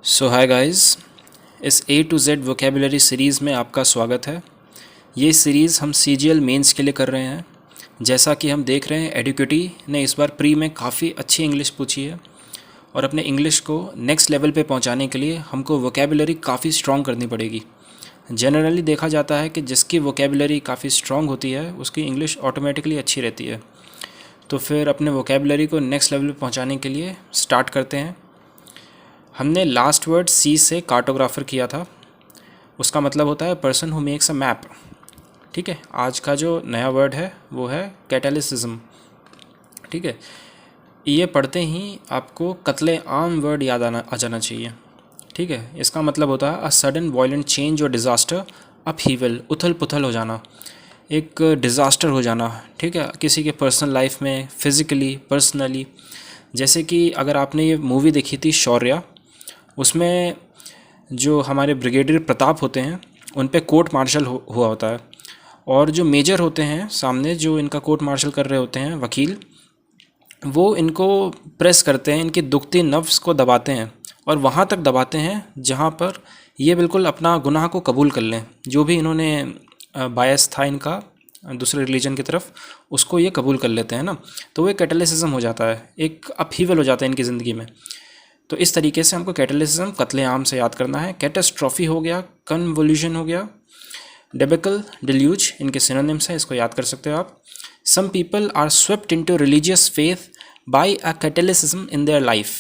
सो hi guys, इस ए to Z vocabulary series में आपका स्वागत है। ये सीरीज़ हम सीजीएल मेंस के लिए कर रहे हैं। जैसा कि हम देख रहे हैं, एडुकेटी ने इस बार प्री में काफ़ी अच्छी इंग्लिश पूछी है और अपने इंग्लिश को नेक्स्ट लेवल पे पहुंचाने के लिए हमको वोकेबुलरी काफ़ी स्ट्रॉन्ग करनी पड़ेगी। जनरली देखा जाता है कि जिसकी वोकेबुलरी काफ़ी स्ट्रॉन्ग होती है उसकी इंग्लिश ऑटोमेटिकली अच्छी रहती है। तो फिर अपने वोकेबुलरी को नेक्स्ट लेवल पे पहुँचाने के लिए स्टार्ट करते हैं। हमने लास्ट वर्ड सी से कार्टोग्राफर किया था। उसका मतलब होता है person who makes a map. ठीक है, आज का जो नया वर्ड है वो है कैटलिसिज्म। ठीक है, ये पढ़ते ही आपको कत्ले आम वर्ड याद आ जाना चाहिए। ठीक है, इसका मतलब होता है अ सडन वायलेंट चेंज और डिज़ास्टर, अपहीवल, उथल पुथल हो जाना, एक डिज़ास्टर हो जाना। ठीक है, किसी के पर्सनल लाइफ में, फिज़िकली, पर्सनली। जैसे कि अगर आपने ये मूवी देखी थी शौर्या, उसमें जो हमारे ब्रिगेडियर प्रताप होते हैं उन पे कोर्ट मार्शल हुआ होता है, और जो मेजर होते हैं सामने जो इनका कोर्ट मार्शल कर रहे होते हैं वकील, वो इनको प्रेस करते हैं, इनकी दुखती नफ्स को दबाते हैं और वहाँ तक दबाते हैं जहाँ पर ये बिल्कुल अपना गुनाह को कबूल कर लें। जो भी इन्होंने बायस था इनका दूसरे रिलीजन की तरफ, उसको ये कबूल कर लेते हैं ना, तो वो एक कैटलिसिज्म हो जाता है, एक अपहीवल हो जाता है इनकी ज़िंदगी में। तो इस तरीके से हमको कैटलिसिज्म कत्लेआम से याद करना है। कैटास्ट्रॉफी हो गया, कन्वोल्यूशन हो गया, डेबिकल, डिल्यूज इनके सिनोनिम्स हैं, इसको याद कर सकते हो आप। Some people are swept into religious faith by a Catholicism in their life,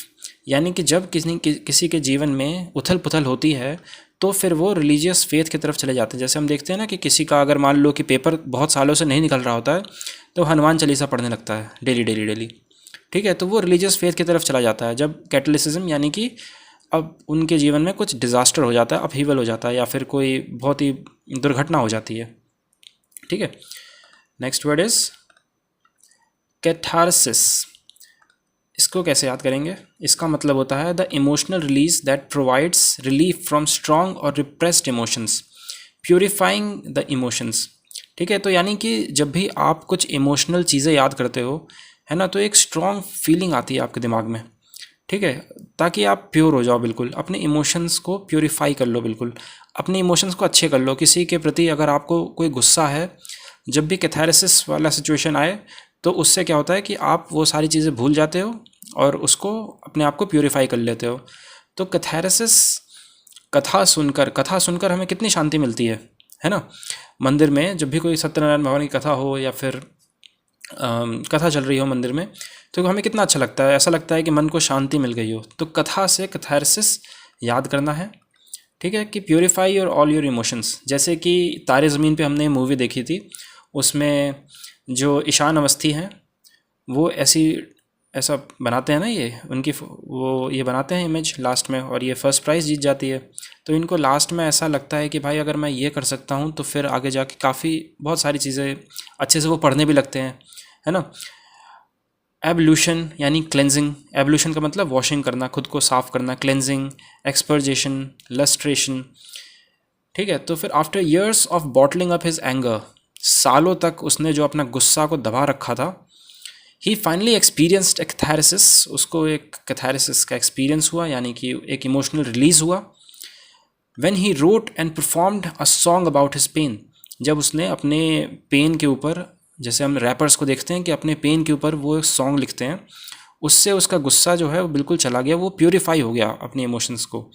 यानी कि जब किसी के जीवन में उथल पुथल होती है तो फिर वो रिलीजियस फेथ की तरफ चले जाते हैं। जैसे हम देखते हैं ना कि किसी का अगर मान लो कि पेपर बहुत सालों से नहीं निकल रहा होता है तो हनुमान चालीसा पढ़ने लगता है डेली डेली डेली। ठीक है, तो वो रिलीजियस फेथ की तरफ चला जाता है जब कैटलिसिज्म, यानी कि अब उनके जीवन में कुछ डिज़ास्टर हो जाता है, अपहीवल हो जाता है, या फिर कोई बहुत ही दुर्घटना हो जाती है। ठीक है, नेक्स्ट वर्ड इज कैथारसिस। इसको कैसे याद करेंगे? इसका मतलब होता है the emotional release that provides relief from strong और repressed emotions, purifying the emotions. ठीक है, तो यानी कि जब भी आप कुछ इमोशनल चीज़ें याद करते हो, है ना, तो एक स्ट्रॉन्ग फीलिंग आती है आपके दिमाग में। ठीक है, ताकि आप प्योर हो जाओ, बिल्कुल अपने इमोशंस को प्योरीफाई कर लो, बिल्कुल अपने इमोशंस को अच्छे कर लो। किसी के प्रति अगर आपको कोई गुस्सा है, जब भी कैथारसिस वाला सिचुएशन आए तो उससे क्या होता है कि आप वो सारी चीज़ें भूल जाते हो और उसको अपने आप को प्योरीफाई कर लेते हो। तो कैथारसिस, कथा सुनकर हमें कितनी शांति मिलती है ना। मंदिर में जब भी कोई सत्यनारायण भगवान की कथा हो या फिर कथा चल रही हो मंदिर में, तो हमें कितना अच्छा लगता है, ऐसा लगता है कि मन को शांति मिल गई हो। तो कथा से कैथारसिस याद करना है। ठीक है, कि purify your all your emotions. जैसे कि तारे ज़मीन पे हमने मूवी देखी थी, उसमें जो ईशान अवस्थी हैं वो ऐसा बनाते हैं ना, ये उनकी वो ये बनाते हैं इमेज लास्ट में, और ये फर्स्ट प्राइज़ जीत जाती है। तो इनको लास्ट में ऐसा लगता है कि भाई अगर मैं ये कर सकता हूँ तो फिर आगे जाके काफ़ी बहुत सारी चीज़ें अच्छे से वो पढ़ने भी लगते हैं, है ना। एवोल्यूशन यानी क्लेंजिंग। एवोल्यूशन का मतलब वॉशिंग करना, खुद को साफ करना, क्लेंजिंग, एक्सपर्जेशन, लस्ट्रेशन। ठीक है, तो फिर after years of bottling up his anger, सालों तक उसने जो अपना गुस्सा को दबा रखा था, ही फाइनली एक्सपीरियंस्ड कैथारसिस, उसको एक कैथारसिस का एक्सपीरियंस हुआ, यानी कि एक इमोशनल रिलीज हुआ। When he wrote and performed a song about his pain, जब उसने अपने पेन के ऊपर, जैसे हम रैपर्स को देखते हैं कि अपने पेन के ऊपर वो एक सॉन्ग लिखते हैं, उससे उसका गुस्सा जो है वो बिल्कुल चला गया, वो प्योरीफाई हो गया अपने इमोशंस को।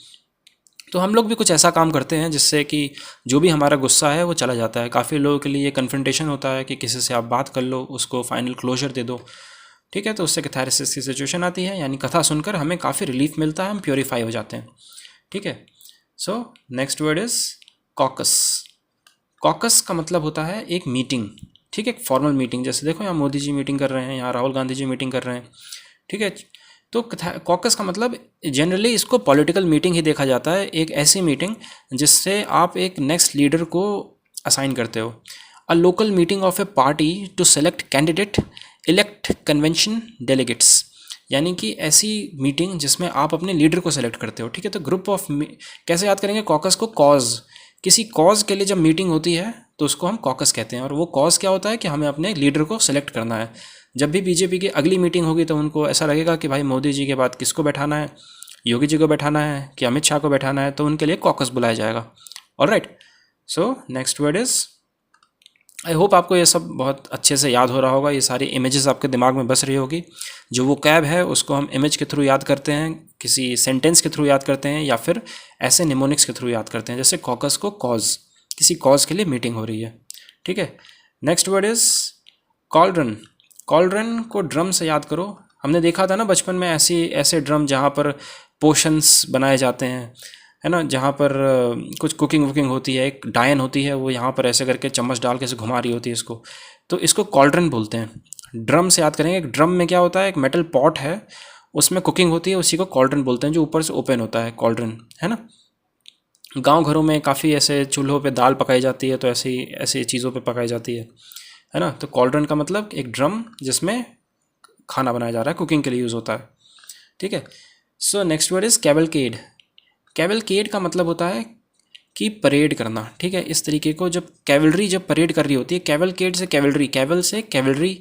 तो हम लोग भी कुछ ऐसा काम करते हैं जिससे कि जो भी हमारा गुस्सा है वो चला जाता है। काफ़ी लोगों के लिए कन्फ्रंटेशन होता है कि किसी से आप बात कर लो, उसको फाइनल क्लोजर दे दो। ठीक है, तो उससे कैथारसिस की सिचुएशन आती है, यानी कथा सुनकर हमें काफ़ी रिलीफ मिलता है, हम प्योरीफाई हो जाते हैं। ठीक है, so next word is caucus. Caucus का मतलब होता है एक मीटिंग। ठीक है, एक फॉर्मल मीटिंग। जैसे देखो यहाँ मोदी जी मीटिंग कर रहे हैं, यहाँ राहुल गांधी जी मीटिंग कर रहे हैं। ठीक है, तो कॉकस का मतलब जनरली इसको पॉलिटिकल मीटिंग ही देखा जाता है, एक ऐसी मीटिंग जिससे आप एक नेक्स्ट लीडर को असाइन करते हो। A local meeting of a party to select candidate, elect convention delegates, यानी कि ऐसी मीटिंग जिसमें आप अपने लीडर को सेलेक्ट करते हो। ठीक है, तो ग्रुप ऑफ, कैसे याद करेंगे कॉकस को? कॉज, किसी कॉज के लिए जब मीटिंग होती है तो उसको हम कॉकस कहते हैं, और वो कॉज क्या होता है कि हमें अपने लीडर को सेलेक्ट करना है। जब भी बीजेपी की अगली मीटिंग होगी तो उनको ऐसा लगेगा कि भाई मोदी जी के बाद किसको बैठाना है, योगी जी को बैठाना है कि अमित शाह को बैठाना है, तो उनके लिए कॉकस बुलाया जाएगा। Alright, so next word is, I hope आपको ये सब बहुत अच्छे से याद हो रहा होगा, ये सारी इमेजेस आपके दिमाग में बस रही होगी। जो वो कैब है उसको हम इमेज के थ्रू याद करते हैं, किसी सेंटेंस के थ्रू याद करते हैं, या फिर ऐसे निमोनिक्स के थ्रू याद करते हैं, जैसे कॉकस को कॉज, किसी कॉज के लिए मीटिंग हो रही है। ठीक है, नेक्स्ट वर्ड इज़ कॉलड्रन। कॉलड्रन को ड्रम से याद करो। हमने देखा था ना बचपन में ऐसे ड्रम जहाँ पर पोशंस बनाए जाते हैं, है ना, जहाँ पर कुछ कुकिंग वुकिंग होती है। एक डायन होती है, वो यहाँ पर ऐसे करके चम्मच डाल के ऐसे घुमा रही होती है इसको, तो इसको कॉलड्रन बोलते हैं। ड्रम से याद करेंगे, एक ड्रम में क्या होता है, एक मेटल पॉट है, उसमें कुकिंग होती है, उसी को कॉलड्रन बोलते हैं, जो ऊपर से ओपन होता है, कॉलड्रन, है ना। गांव घरों में काफ़ी ऐसे चूल्हों पे दाल पकाई जाती है, तो ऐसी चीज़ों पे पकाई जाती है ना। तो कॉलड्रन का मतलब एक ड्रम जिसमें खाना बनाया जा रहा है, कुकिंग के लिए यूज़ होता है। ठीक है, सो नेक्स्ट वर्ड इज़ कैवलकेड। कैवलकेड का मतलब होता है कि परेड करना। ठीक है, इस तरीके को जब कैवलरी जब परेड कर रही होती है, कैवलकेड से कैवलरी, कैवल से कैवलरी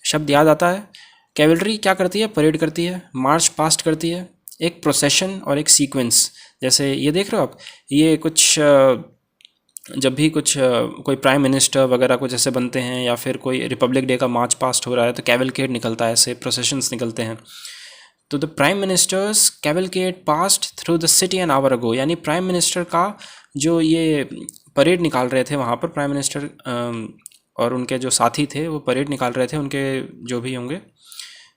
शब्द याद आता है। कैवलरी क्या करती है, परेड करती है, मार्च पास्ट करती है, एक प्रोसेशन और एक सीक्वेंस। जैसे ये देख रहे हो आप, ये कुछ जब भी कुछ कोई प्राइम मिनिस्टर वगैरह कुछ ऐसे बनते हैं, या फिर कोई रिपब्लिक डे का मार्च पास्ट हो रहा है, तो कैवलकेड निकलता है, ऐसे प्रोसेशंस निकलते हैं। तो the prime minister's cavalcade passed through the city an hour ago, यानी प्राइम मिनिस्टर का जो ये परेड निकाल रहे थे वहाँ पर, प्राइम मिनिस्टर और उनके जो साथी थे वो परेड निकाल रहे थे, उनके जो भी होंगे,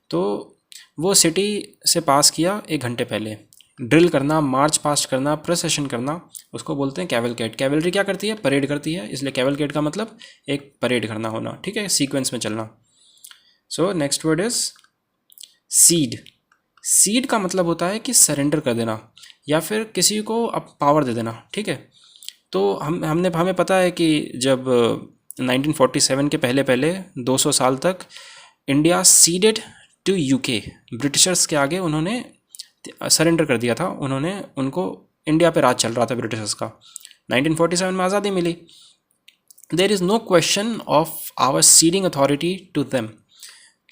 तो वो सिटी से पास किया 1 घंटे पहले। ड्रिल करना, मार्च पास्ट करना, प्रोसेशन करना, उसको बोलते हैं कैवलकेड। कैवलरी क्या करती है, परेड करती है, इसलिए कैवलकेड का मतलब एक परेड करना होना। ठीक है, सीक्वेंस में चलना। सो next word is seed. Seed का मतलब होता है कि सरेंडर कर देना, या फिर किसी को अब पावर दे देना। ठीक है, तो हमें पता है कि जब 1947 के पहले पहले 200 साल तक India ceded to UK, britishers के आगे उन्होंने सरेंडर कर दिया था, उन्होंने उनको, इंडिया पे राज चल रहा था ब्रिटिशर्स का। 1947 में आज़ादी मिली। There is no question of our ceding authority to them.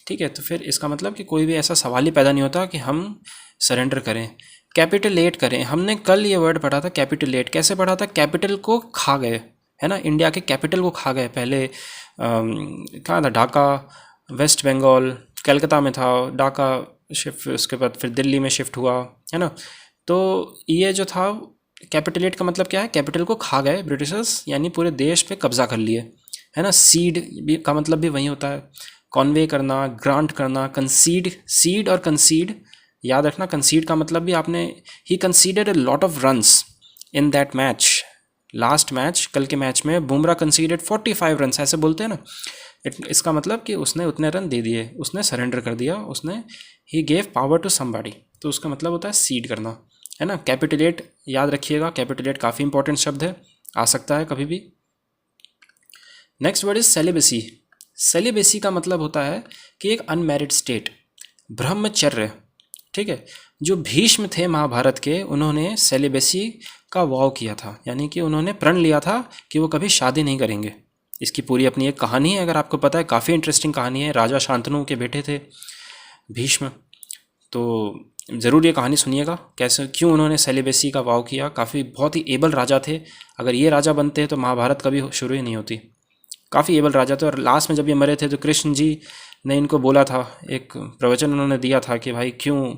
ठीक है, तो फिर इसका मतलब कि कोई भी ऐसा सवाल ही पैदा नहीं होता कि हम सरेंडर करें। कैपिटलेट करें, हमने कल ये वर्ड पढ़ा था कैपिटलेट। कैसे पढ़ा था, कैपिटल को खा गए, है ना, इंडिया के कैपिटल को खा गए। पहले कहाँ था, ढाका, वेस्ट बंगाल, कलकत्ता में था ढाका, शिफ्ट, उसके बाद फिर दिल्ली में शिफ्ट हुआ, है ना। तो ये जो था कैपिटलेट का मतलब क्या है, कैपिटल को खा गए ब्रिटिशर्स, यानी पूरे देश पे कब्जा कर लिए, है ना। सीड भी का मतलब भी वही होता है, कॉन्वे करना, ग्रांट करना। कंसीड, सीड और कंसीड याद रखना। कंसीड का मतलब भी आपने, he consider a lot of runs in that match. Last match, कल के मैच में बुमराह कंसीडेड 45 रन्स, ऐसे बोलते हैं ना। इसका मतलब कि उसने उतने रन दे दिए, उसने सरेंडर कर दिया, उसने, he gave power to somebody. तो उसका मतलब होता है सीड करना, है ना। कैपिटुलेट याद रखिएगा, कैपिटुलेट काफ़ी इंपॉर्टेंट शब्द है, आ सकता है कभी भी। Next word is celibacy. Celibacy का मतलब होता है कि एक अनमैरिड स्टेट, ब्रह्मचर्य। ठीक है, जो भीष्म थे महाभारत के, उन्होंने सेलिबेसी का वाव किया था, यानी कि उन्होंने प्रण लिया था कि वो कभी शादी नहीं करेंगे। इसकी पूरी अपनी एक कहानी है, अगर आपको पता है, काफ़ी इंटरेस्टिंग कहानी है। राजा शांतनु के बेटे थे भीष्म, तो ज़रूर ये कहानी सुनिएगा, कैसे, क्यों उन्होंने सेलिबेसी का वाव किया। काफ़ी बहुत ही एबल राजा थे, अगर ये राजा बनते तो महाभारत कभी शुरू ही नहीं होती। काफ़ी एबल राजा थे, और लास्ट में जब ये मरे थे तो कृष्ण जी ने इनको बोला था, एक प्रवचन उन्होंने दिया था कि भाई क्यों,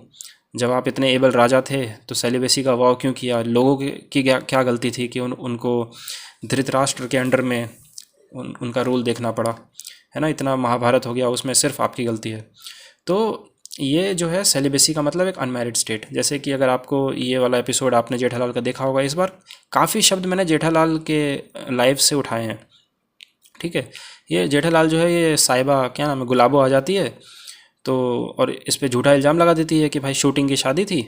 जब आप इतने एबल राजा थे तो सेलिबेसी का वाव क्यों किया। लोगों की क्या गलती थी कि उनको धृतराष्ट्र के अंडर में उनका रूल देखना पड़ा, है ना। इतना महाभारत हो गया, उसमें सिर्फ आपकी गलती है। तो ये जो है सेलिबेसी का मतलब एक अनमैरिड स्टेट। जैसे कि अगर आपको ये वाला एपिसोड आपने जेठालाल का देखा होगा, इस बार काफ़ी शब्द मैंने जेठालाल के लाइव से उठाए हैं। ठीक है, ये जेठालाल जो है, ये साहिबा क्या नाम है, गुलाबो आ जाती है तो, और इस पर झूठा इल्ज़ाम लगा देती है कि भाई शूटिंग की शादी थी,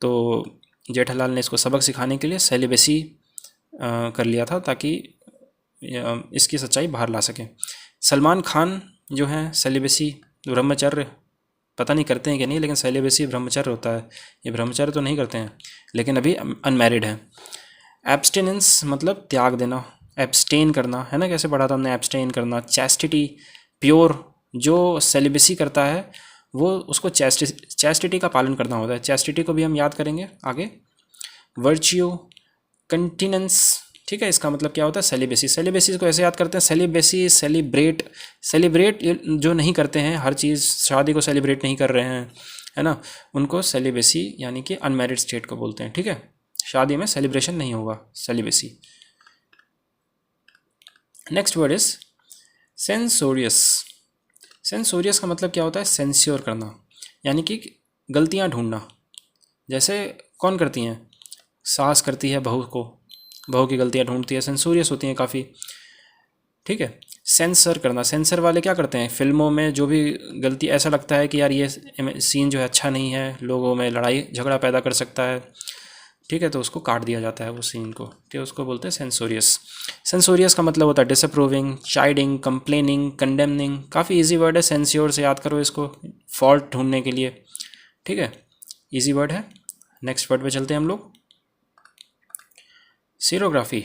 तो जेठालाल ने इसको सबक सिखाने के लिए सेलिबेसी कर लिया था, ताकि इसकी सच्चाई बाहर ला सकें। सलमान खान जो है सेलिबेसी, ब्रह्मचर्य, पता नहीं करते हैं कि नहीं, लेकिन सेलिबेसी ब्रह्मचर्य होता है। ये ब्रह्मचर्य तो नहीं करते हैं, लेकिन अभी अनमैरिड है। एब्सटेनेंस मतलब त्याग देना, एब्सटेन करना, है ना, कैसे पढ़ा था हमने, एब्सटेन करना। चैस्टिटी, प्योर, जो सेलिबेसी करता है वो उसको चैस्टिटी का पालन करना होता है। चैस्टिटी को भी हम याद करेंगे आगे। वर्च्यू, कंटिनेंस, ठीक है, इसका मतलब क्या होता है सेलिबेसी। सेलिबेसी को ऐसे याद करते हैं, सेलिबेसी सेलिब्रेट जो नहीं करते हैं, हर चीज़ शादी को सेलिब्रेट नहीं कर रहे हैं, है ना, उनको सेलिबेसी यानी कि अनमैरिड स्टेट को बोलते हैं। ठीक है, शादी में सेलिब्रेशन नहीं होगा, सेलिबेसी। Next word is सेंसोरियस। सेंसोरियस का मतलब क्या होता है सेंस्योर करना, यानी कि गलतियां ढूंढना। जैसे कौन करती हैं, सास करती है बहू को, बहू की गलतियां ढूंढती है, सेंसोरियस होती हैं काफ़ी। ठीक है, सेंसर करना, सेंसर वाले क्या करते हैं, फिल्मों में जो भी गलती ऐसा लगता है कि यार ये सीन जो है अच्छा नहीं है, लोगों में लड़ाई झगड़ा पैदा कर सकता है, ठीक है, तो उसको काट दिया जाता है वो सीन को, ठीक है, उसको बोलते हैं सेंसोरियस। सेंसोरियस का मतलब होता है डिसअप्रूविंग, चाइडिंग, कंप्लेनिंग, कंडेमनिंग। काफ़ी इजी वर्ड है, सेंस्योर से याद करो इसको, फॉल्ट ढूंढने के लिए। ठीक है, इजी वर्ड है। नेक्स्ट वर्ड पे चलते हैं हम लोग, सीरोग्राफी।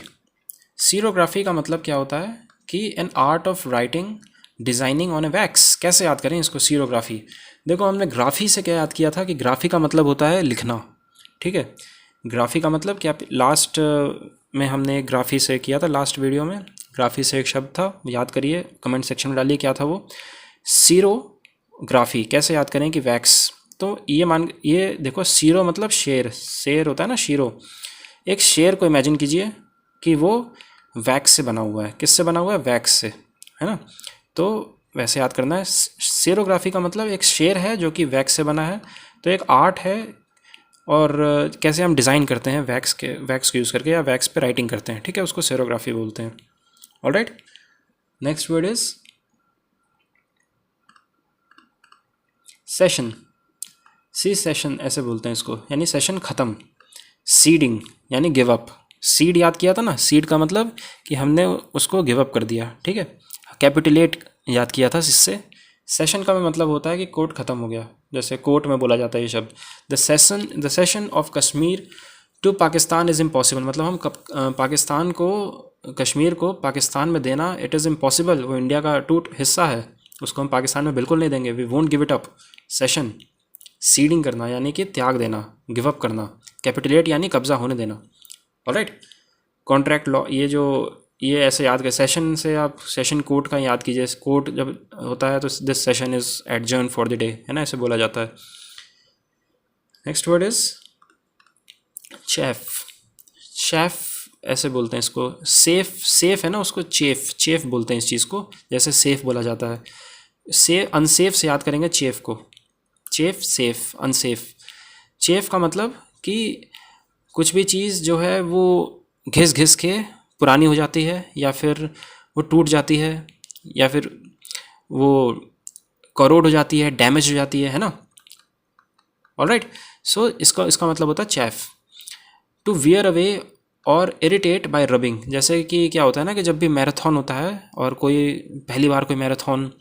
सीरोग्राफी का मतलब क्या होता है कि an art of writing designing on A wax. कैसे याद करें इसको, सीरोग्राफी। देखो हमने ग्राफी से क्या याद किया था कि ग्राफी का मतलब होता है लिखना। ठीक है, ग्राफी का मतलब क्या, लास्ट में हमने ग्राफी से किया था, लास्ट वीडियो में ग्राफी से एक शब्द था, याद करिए, कमेंट सेक्शन में डालिए क्या था वो। सीरोग्राफी कैसे याद करें कि वैक्स। तो ये देखो, सीरो मतलब शेर, शेर होता है ना, शीरो। एक शेर को इमेजिन कीजिए कि वो वैक्स से बना हुआ है। किससे बना हुआ है, वैक्स से, है ना। तो वैसे याद करना है, सीरोग्राफी का मतलब एक शेर है जो कि वैक्स से बना है। तो एक आर्ट है, और कैसे हम डिज़ाइन करते हैं वैक्स को यूज़ करके, या वैक्स पे राइटिंग करते हैं, ठीक है, उसको सीरोग्राफी बोलते हैं। Alright, next word is session. Session ऐसे बोलते हैं इसको, यानी सेशन ख़त्म। सीडिंग यानी गिव अप। सीड याद किया था ना, सीड का मतलब कि हमने उसको गिव अप कर दिया। ठीक है, कैपिटुलेट याद किया था इससे। सेशन का मतलब होता है कि कोर्ट ख़त्म हो गया, जैसे कोर्ट में बोला जाता है ये शब्द। The cession of Kashmir to Pakistan is impossible. मतलब हम पाकिस्तान को, कश्मीर को पाकिस्तान में देना, इट इज़ इम्पॉसिबल। वो इंडिया का टूट हिस्सा है, उसको हम पाकिस्तान में बिल्कुल नहीं देंगे। We won't give it up. Cession, ceding करना यानी कि त्याग देना, गिव अप करना। कैपिटुलेट यानी कब्जा होने देना। ऑलराइट, कॉन्ट्रैक्ट लॉ, ये ऐसे याद कर, सेशन से आप सेशन कोर्ट का याद कीजिए। कोर्ट जब होता है तो this session is adjourn for the day, है ना, ऐसे बोला जाता है। Next word is chef. Chef ऐसे बोलते हैं इसको। सेफ है ना, उसको चेफ बोलते हैं इस चीज़ को, जैसे सेफ बोला जाता है। अनसेफ से याद करेंगे चेफ को। Chef, safe, unsafe. चेफ का मतलब कि कुछ भी चीज़ जो है वो घिस घिस के पुरानी हो जाती है, या फिर वो टूट जाती है, या फिर वो करोड हो जाती है, डैमेज हो जाती है ना। ऑलराइट, सो इसका मतलब होता है चेफ। टू वियर अवे और इरिटेट बाय रबिंग। जैसे कि क्या होता है ना कि जब भी मैराथन होता है, और कोई पहली बार कोई मैराथन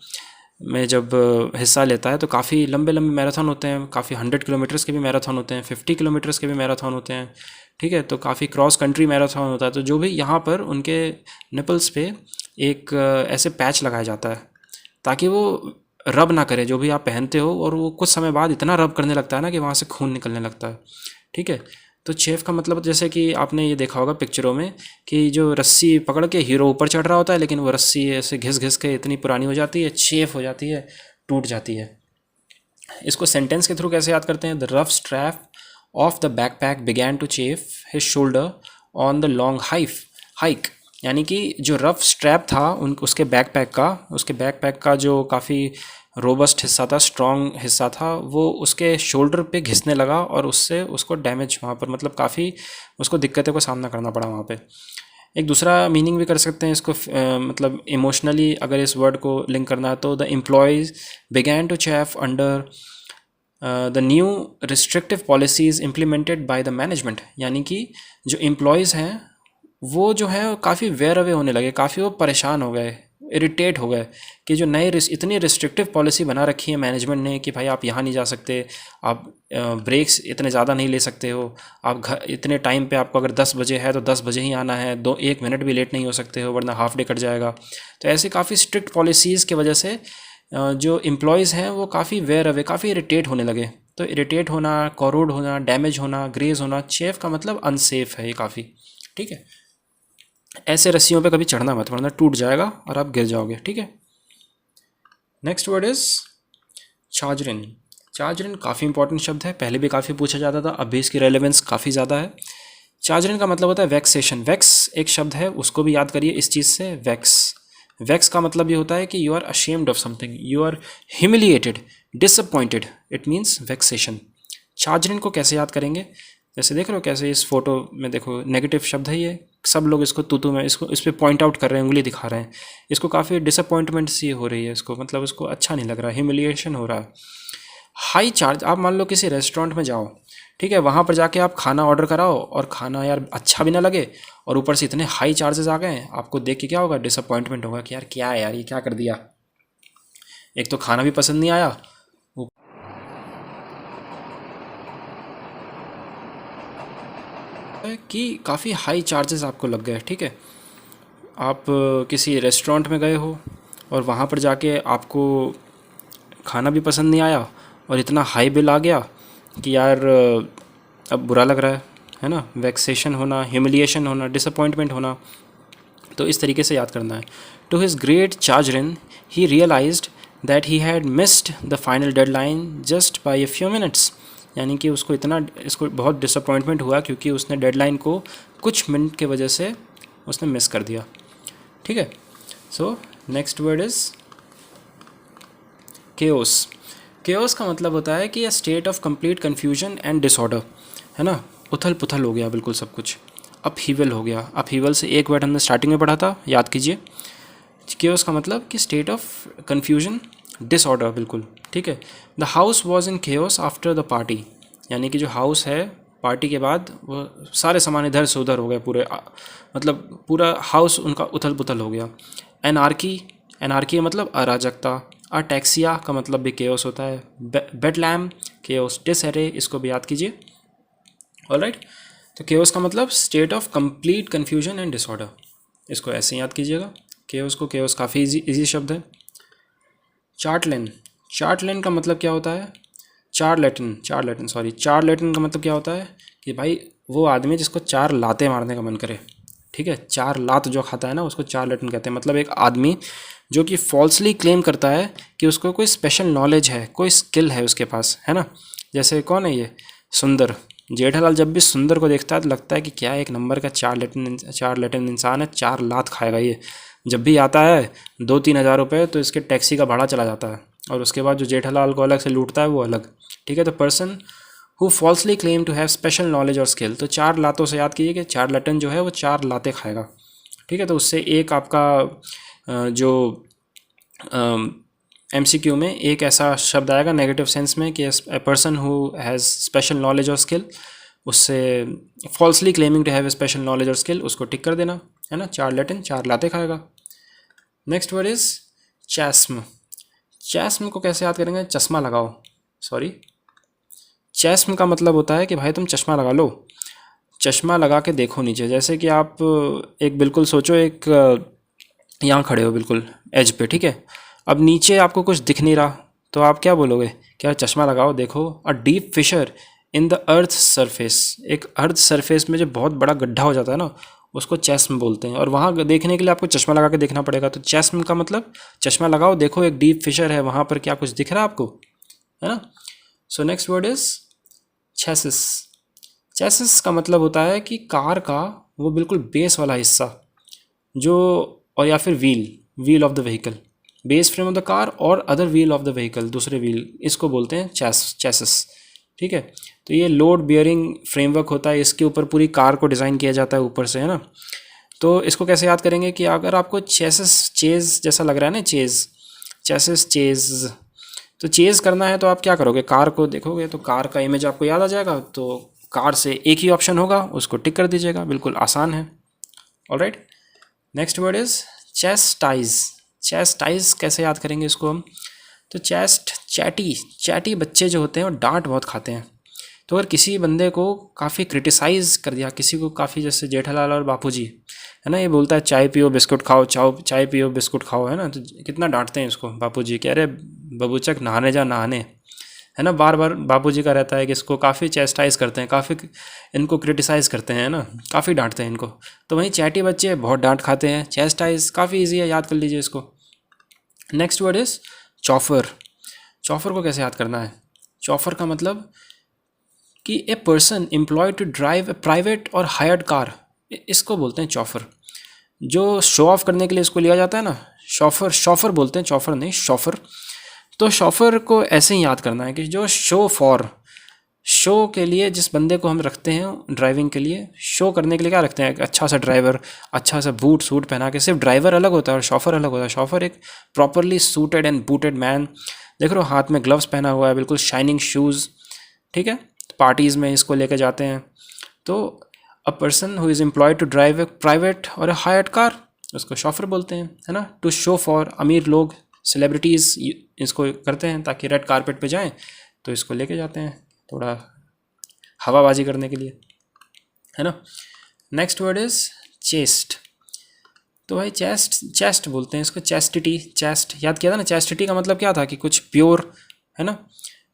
में जब हिस्सा लेता है, तो काफ़ी लंबे लंबे मैराथन होते हैं, काफ़ी 100 किलोमीटर्स के भी मैराथन होते हैं, 50 किलोमीटर्स के भी मैराथन होते हैं। ठीक है, तो काफ़ी क्रॉस कंट्री मैराथन होता है। तो जो भी यहाँ पर उनके निपल्स पे एक ऐसे पैच लगाया जाता है ताकि वो रब ना करे जो भी आप पहनते हो, और वो कुछ समय बाद इतना रब करने लगता है ना कि वहाँ से खून निकलने लगता है। ठीक है, तो चेफ का मतलब जैसे कि आपने ये देखा होगा पिक्चरों में कि जो रस्सी पकड़ के हीरो ऊपर चढ़ रहा होता है, लेकिन वो रस्सी ऐसे घिस घिस के इतनी पुरानी हो जाती है, चेफ हो जाती है, टूट जाती है। इसको सेंटेंस के थ्रू कैसे याद करते हैं, the rough strap of the backpack began to chafe his shoulder on the long hike. यानी कि जो रफ स्ट्रैप था उसके बैकपैक का जो काफ़ी रोबस्ट हिस्सा था, स्ट्रॉन्ग हिस्सा था, वो उसके शोल्डर पे घिसने लगा, और उससे उसको डैमेज वहाँ पर, मतलब काफ़ी उसको दिक्कतों का सामना करना पड़ा वहाँ पे। एक दूसरा मीनिंग भी कर सकते हैं इसको, मतलब इमोशनली अगर इस वर्ड को लिंक करना है तो the employees began to chafe under the new restrictive policies implemented by the management. यानी कि जो एम्प्लॉयज़ हैं वो जो है काफ़ी वेयर अवे होने लगे, काफ़ी वो परेशान हो गए, इरिटेट हो गए कि जो इतनी रिस्ट्रिक्टिव पॉलिसी बना रखी है मैनेजमेंट ने कि भाई आप यहाँ नहीं जा सकते, आप ब्रेक्स इतने ज़्यादा नहीं ले सकते हो, आप घर इतने टाइम पे आपको अगर 10 बजे है तो 10 बजे ही आना है, 1 मिनट भी लेट नहीं हो सकते हो वरना हाफ डे कट जाएगा। तो ऐसी काफ़ी स्ट्रिक्ट पॉलिसीज़ की वजह से जो एम्प्लॉयज़ हैं वो काफ़ी वेयर अवे, काफ़ी इरिटेट होने लगे। तो इरिटेट होना, कोरोड होना, डैमेज होना, ग्रेज होना, चेफ का मतलब अनसेफ है ये काफ़ी। ठीक है, ऐसे रस्सियों पे कभी चढ़ना मत, वरना टूट जाएगा और आप गिर जाओगे। ठीक है। Next word is chagrin. Chagrin काफ़ी इंपॉर्टेंट शब्द है, पहले भी काफ़ी पूछा जाता था, अब भी इसकी रेलेवेंस काफ़ी ज़्यादा है। चार्जरिन का मतलब होता है वैक्सेशन। वैक्स एक शब्द है, उसको भी याद करिए इस चीज़ से, वैक्स। वैक्स का मतलब ये होता है कि you are ashamed of something, you are humiliated, disappointed, it means vexation. Chagrin को कैसे याद करेंगे, जैसे देख रहे हो कैसे इस फोटो में, देखो नेगेटिव शब्द है ये, सब लोग इसको तू में इसको इस पर पॉइंट आउट कर रहे हैं, उंगली दिखा रहे हैं, इसको काफ़ी डिसअपॉइंटमेंट सी हो रही है, इसको मतलब इसको अच्छा नहीं लग रहा, ह्यूमिलिएशन हो रहा है। हाई चार्ज, आप मान लो किसी रेस्टोरेंट में जाओ, ठीक है, वहाँ पर जाके आप खाना ऑर्डर कराओ और खाना यार अच्छा भी ना लगे और ऊपर से इतने हाई चार्जेस आ गए, आपको देख के क्या होगा, डिसअपॉइंटमेंट होगा कि यार क्या है यार, ये क्या कर दिया। एक तो खाना भी पसंद नहीं आया, कि काफ़ी हाई चार्जेस आपको लग गए। ठीक है, आप किसी रेस्टोरेंट में गए हो और वहाँ पर जाके आपको खाना भी पसंद नहीं आया और इतना हाई बिल आ गया कि यार अब बुरा लग रहा है ना। वैक्सेशन होना, ह्यूमिलिएशन होना, डिसअपॉइंटमेंट होना, तो इस तरीके से याद करना है। To his great chagrin he realized that he had missed the final deadline just by a few minutes, यानी कि इसको बहुत डिसअपॉइंटमेंट हुआ क्योंकि उसने डेडलाइन को कुछ मिनट के वजह से उसने मिस कर दिया। ठीक है, so next word is chaos. Chaos का मतलब होता है कि a state of complete confusion and disorder, है ना, उथल पुथल हो गया बिल्कुल सब कुछ, अपहीवल हो गया। अपहीवल से एक वर्ड हमने स्टार्टिंग में पढ़ा था, याद कीजिए। केओस का मतलब कि स्टेट ऑफ कन्फ्यूजन, डिसऑर्डर बिल्कुल। ठीक है, the house was in chaos after the party, यानी कि जो हाउस है पार्टी के बाद वो सारे सामान इधर से उधर हो गए पूरे, मतलब पूरा हाउस उनका उथल पुथल हो गया। एनार्की, एनार्की मतलब अराजकता। अटैक्सिया का मतलब भी केओस होता है। बेडलैम, केओस, डिसहैरे, इसको भी याद कीजिए। ऑलराइट, तो केओस का मतलब state of complete confusion and disorder, इसको ऐसे ही याद कीजिएगा। केओस को, केओस काफ़ी इजी शब्द है। चार्टलेन, चार्टलेन का मतलब क्या होता है, चार्लेटन का मतलब क्या होता है कि भाई वो आदमी जिसको चार लातें मारने का मन करे। ठीक है, चार लात जो खाता है ना उसको चार्लेटन कहते हैं। मतलब एक आदमी जो कि फॉल्सली क्लेम करता है कि उसको कोई स्पेशल नॉलेज है, कोई स्किल है उसके पास, है ना। जैसे कौन है ये, सुंदर। जेठालाल जब भी सुंदर को देखता है तो लगता है कि क्या एक नंबर का चार्लेटन इंसान है, चार लात खाएगा ये। जब भी आता है 2-3 हज़ार रुपये तो इसके टैक्सी का भाड़ा चला जाता है, और उसके बाद जो जेठालाल को अलग से लूटता है वो अलग। ठीक है, तो person who falsely claim to have special knowledge और स्किल, तो चार लातों से याद कीजिए कि चार्लेटन जो है वो चार लातें खाएगा। ठीक है, तो उससे एक आपका जो MCQ में एक ऐसा शब्द आएगा नेगेटिव सेंस में कि a person who has special knowledge और स्किल, उससे falsely claiming to have a special knowledge और स्किल, उसको टिक कर देना, है ना। चार्लेटन चार लाते खाएगा। Next word is chasm. Chasm को कैसे याद करेंगे, चश्मा लगाओ, सॉरी। चैस्म का मतलब होता है कि भाई तुम चश्मा लगा लो, चश्मा लगा के देखो नीचे। जैसे कि आप एक बिल्कुल सोचो, एक यहाँ खड़े हो बिल्कुल एज पे, ठीक है, अब नीचे आपको कुछ दिख नहीं रहा, तो आप क्या बोलोगे, क्या चश्मा लगाओ देखो। A deep fissure in the earth surface, एक अर्थ सरफेस में जो बहुत बड़ा गड्ढा हो जाता है ना उसको चैस्म बोलते हैं, और वहाँ देखने के लिए आपको चश्मा लगा के देखना पड़ेगा। तो चैस्म का मतलब चश्मा लगाओ देखो, एक डीप फिशर है वहाँ पर, क्या कुछ दिख रहा है आपको, है ना। सो next word is chassis. Chassis का मतलब होता है कि कार का वो बिल्कुल बेस वाला हिस्सा जो, और या फिर wheel of the vehicle, base frame of the car और other wheel of the vehicle, दूसरे व्हील, इसको बोलते हैं चैसिस। ठीक है, तो ये लोड बियरिंग फ्रेमवर्क होता है, इसके ऊपर पूरी कार को डिज़ाइन किया जाता है ऊपर से, है ना। तो इसको कैसे याद करेंगे कि अगर आपको चेसिस, चेज जैसा लग रहा है ना, चेसिस चेज, तो चेज करना है तो आप क्या करोगे, कार को देखोगे तो कार का इमेज आपको याद आ जाएगा, तो कार से एक ही ऑप्शन होगा, उसको टिक कर दीजिएगा, बिल्कुल आसान है। Alright, next word is chastise. Chastise कैसे याद करेंगे इसको हम, तो चैटी बच्चे जो होते हैं वो डांट बहुत खाते हैं। तो अगर किसी बंदे को काफ़ी क्रिटिसाइज़ कर दिया, किसी को काफ़ी, जैसे जेठालाल और बापूजी है ना, ये बोलता है चाय पियो बिस्कुट खाओ, चाय पियो बिस्कुट खाओ, है ना, तो कितना डांटते हैं इसको बापूजी, कह रहे बबूचक नहाने जा नहाने, है ना, बार बार बापूजी का रहता है कि इसको काफ़ी चेस्टाइज़ करते हैं, काफ़ी इनको क्रिटिसाइज़ करते हैं, है ना, काफ़ी डांटते हैं इनको। तो वहीं चैटी बच्चे बहुत डांट खाते हैं, चेस्टाइज़ काफ़ी ईजी है, याद कर लीजिए इसको। Next word is chauffeur. Chauffeur को कैसे याद करना है? चॉफर का मतलब कि a person employed to drive a private और हायर्ड कार, इसको बोलते हैं चॉफर। जो शो ऑफ करने के लिए इसको लिया जाता है ना, शॉफर, शॉफर बोलते हैं, चॉफर नहीं, शॉफर। तो शॉफर को ऐसे ही याद करना है कि जो शो फॉर, शो के लिए जिस बंदे को हम रखते हैं ड्राइविंग के लिए, शो करने के लिए क्या रखते हैं, एक अच्छा सा ड्राइवर, अच्छा सा बूट सूट पहना के। सिर्फ ड्राइवर अलग होता है और शॉफर अलग होता है। शॉफर एक properly suited and booted man, देख रहे हो हाथ में ग्लव्स पहना हुआ है, बिल्कुल शाइनिंग शूज़, ठीक है, पार्टीज़ में इसको लेके जाते हैं। तो a person who is employed to drive a private और ए हायर्ड कार, उसको शॉफर बोलते हैं, है ना। टू शो फॉर, अमीर लोग, सेलिब्रिटीज़ इसको करते हैं ताकि रेड कारपेट पे जाएं तो इसको लेके जाते हैं थोड़ा हवाबाजी करने के लिए, है ना। Next word is chest. तो भाई चेस्ट बोलते हैं इसको, चेस्टिटी, चेस्ट याद किया था ना, चेस्टिटी का मतलब क्या था कि कुछ प्योर, है ना।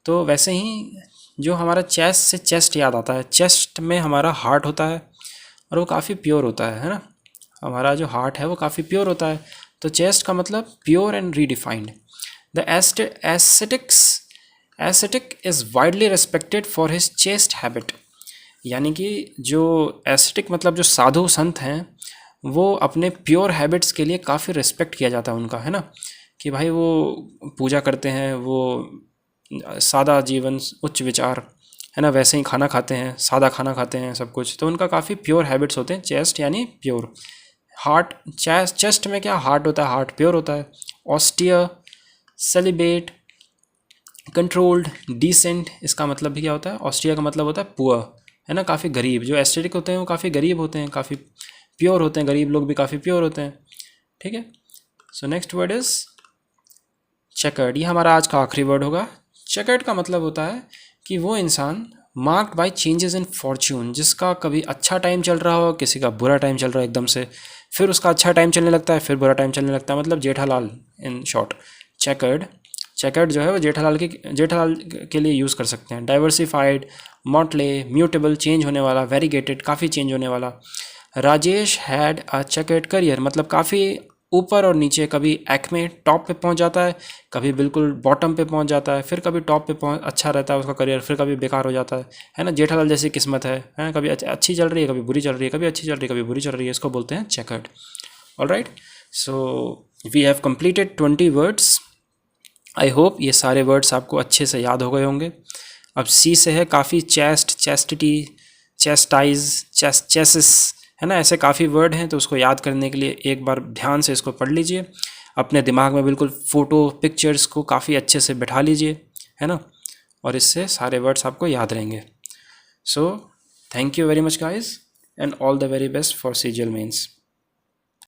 तो वैसे ही जो हमारा चेस्ट से चेस्ट याद आता है, चेस्ट में हमारा हार्ट होता है और वो काफ़ी प्योर होता है ना। हमारा जो हार्ट है वो काफ़ी प्योर होता है। तो चेस्ट का मतलब pure and redefined. The aesthetic is widely respected for his chest habit, यानी कि जो एस्थेटिक मतलब जो साधु संत हैं वो अपने प्योर हैबिट्स के लिए काफ़ी रिस्पेक्ट किया जाता है उनका, है ना, कि भाई वो पूजा करते हैं, वो सादा जीवन, उच्च विचार, है ना, वैसे ही खाना खाते हैं, सादा खाना खाते हैं सब कुछ, तो उनका काफ़ी प्योर हैबिट्स होते हैं। चेस्ट यानी प्योर। हार्ट, चेस्ट में क्या हार्ट होता है, हार्ट प्योर होता है। ऑस्टियर, सेलिब्रेट, कंट्रोल्ड, डिसेंट, इसका मतलब भी क्या होता है, ऑस्टियर का मतलब होता है पुअर, है ना, काफ़ी गरीब। जो एस्थेटिक होते हैं वो काफ़ी गरीब होते हैं, काफ़ी प्योर होते हैं, गरीब लोग भी काफ़ी प्योर होते हैं, ठीक है। So next word is chequered. ये हमारा आज का आखिरी वर्ड होगा। चेकर्ड का मतलब होता है कि वो इंसान marked by changes in Fortune, जिसका कभी अच्छा टाइम चल रहा हो, किसी का बुरा टाइम चल रहा है एकदम से, फिर उसका अच्छा टाइम चलने लगता है, फिर बुरा टाइम चलने लगता है, मतलब जेठालाल इन शॉर्ट। चेकर्ड जो है वो जेठालाल के लिए यूज़ कर सकते हैं। डाइवर्सिफाइड, मॉटले, म्यूटेबल, चेंज होने वाला, वेरीगेटेड, काफ़ी चेंज होने वाला। Rajesh had a chequered career, मतलब काफ़ी ऊपर और नीचे, कभी एक्मे टॉप पे पहुंच जाता है, कभी बिल्कुल बॉटम पे पहुंच जाता है, फिर कभी टॉप पे पहुंच अच्छा रहता है उसका करियर, फिर कभी बेकार हो जाता है ना। जेठालाल जैसी किस्मत है, कभी अच्छी चल रही है, कभी बुरी चल रही है, कभी अच्छी चल रही है, कभी बुरी चल रही है, इसको बोलते हैं chequered. Alright, so we have completed 20 words. I hope ये सारे वर्ड्स आपको अच्छे से याद हो गए होंगे। अब सी से है काफ़ी, चेस्ट, चेस्टिटी, चेस्टाइज, चेसिस, है ना, ऐसे काफ़ी वर्ड हैं। तो उसको याद करने के लिए एक बार ध्यान से इसको पढ़ लीजिए, अपने दिमाग में बिल्कुल फ़ोटो पिक्चर्स को काफ़ी अच्छे से बैठा लीजिए, है ना, और इससे सारे वर्ड्स आपको याद रहेंगे। So thank you very much guys and all the very best for CGL mains.